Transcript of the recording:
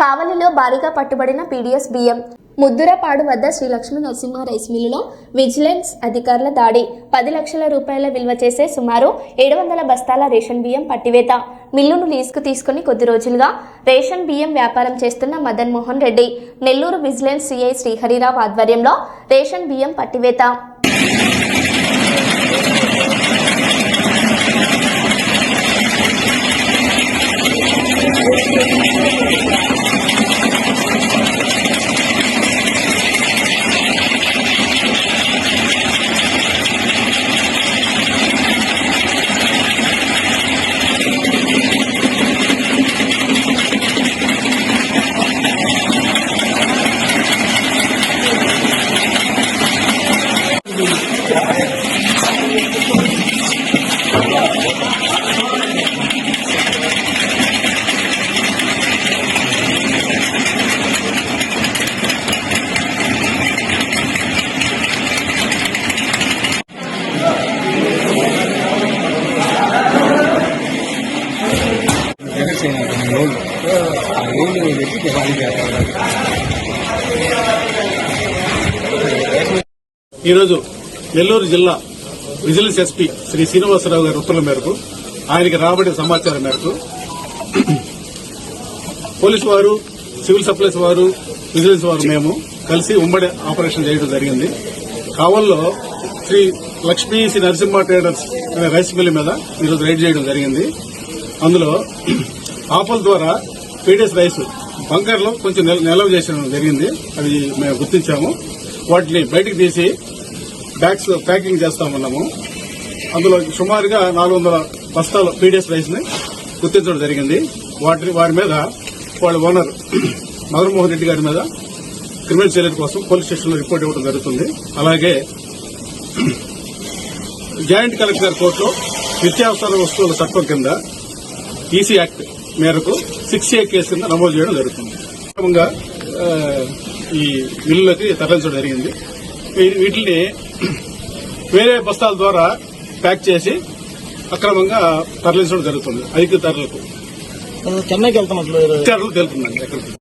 కావలిలో భారీగా పట్టుబడిన పీడీఎస్ బియ్యం. ముద్దురపాడు వద్ద శ్రీ లక్ష్మీ నరసింహ రైస్ మిల్లులో విజిలెన్స్ అధికారుల దాడి. 10 లక్షల రూపాయల విలువ చేసే సుమారు 700 బస్తాల రేషన్ బియ్యం పట్టివేత. మిల్లును లీజుకు తీసుకుని కొద్ది రోజులుగా రేషన్ బియ్యం వ్యాపారం చేస్తున్న మదన్ మోహన్ రెడ్డి. నెల్లూరు విజిలెన్స్ సిఐ శ్రీహరిరావు ఆధ్వర్యంలో రేషన్ బియ్యం పట్టివేత. ఈరోజు నెల్లూరు జిల్లా విజిలెన్స్ ఎస్పీ శ్రీ శ్రీనివాసరావు గారి ఉత్తర్వుల మేరకు ఆయనకి రాబడిన సమాచారం మేరకు పోలీసు వారు, సివిల్ సప్లైస్ వారు, విజిలెన్స్ వారు మేము కలిసి ఉమ్మడి ఆపరేషన్ చేయడం జరిగింది. కావల్లో శ్రీ లక్ష్మీ శ్రీ నరసింహ ట్రేడర్స్ అనే రైస్ మిల్ మీద ఈరోజు రైడ్ చేయడం జరిగింది. అందులో ఆపల ద్వారా పీడీఎస్ రైస్ బంకర్లో కొంచెం నిల్వ చేయడం జరిగింది. అది మేము గుర్తించాము. వాటిని బయటకు తీసి బ్యాగ్స్ ప్యాకింగ్ చేస్తామన్నాము. అందులో సుమారుగా 400 బస్తాల పీడీఎస్ రైస్ ని గుర్తించడం జరిగింది. వారి మీద వాళ్ళ ఓనర్ మదన్ మోహన్ రెడ్డి గారి మీద క్రిమినల్ చర్యల కోసం పోలీస్ స్టేషన్లో రిపోర్ట్ ఇవ్వడం జరుగుతుంది. అలాగే జాయింట్ కలెక్టర్ కోర్టులో నిత్యావసర వస్తువుల చట్టం కింద ఈసీ యాక్ట్ మేరకు 6A కేసు కింద నమోదు చేయడం జరుగుతుంది. క్రమంగా ఈ మిల్లులకి తరలించడం జరిగింది. వీటిని వేరే బస్తాల ద్వారా ప్యాక్ చేసి అక్రమంగా తరలించడం జరుగుతుంది. అధిక ధరలకు చెన్నైకి వెళ్తున్నట్లు తెలుతుందండి.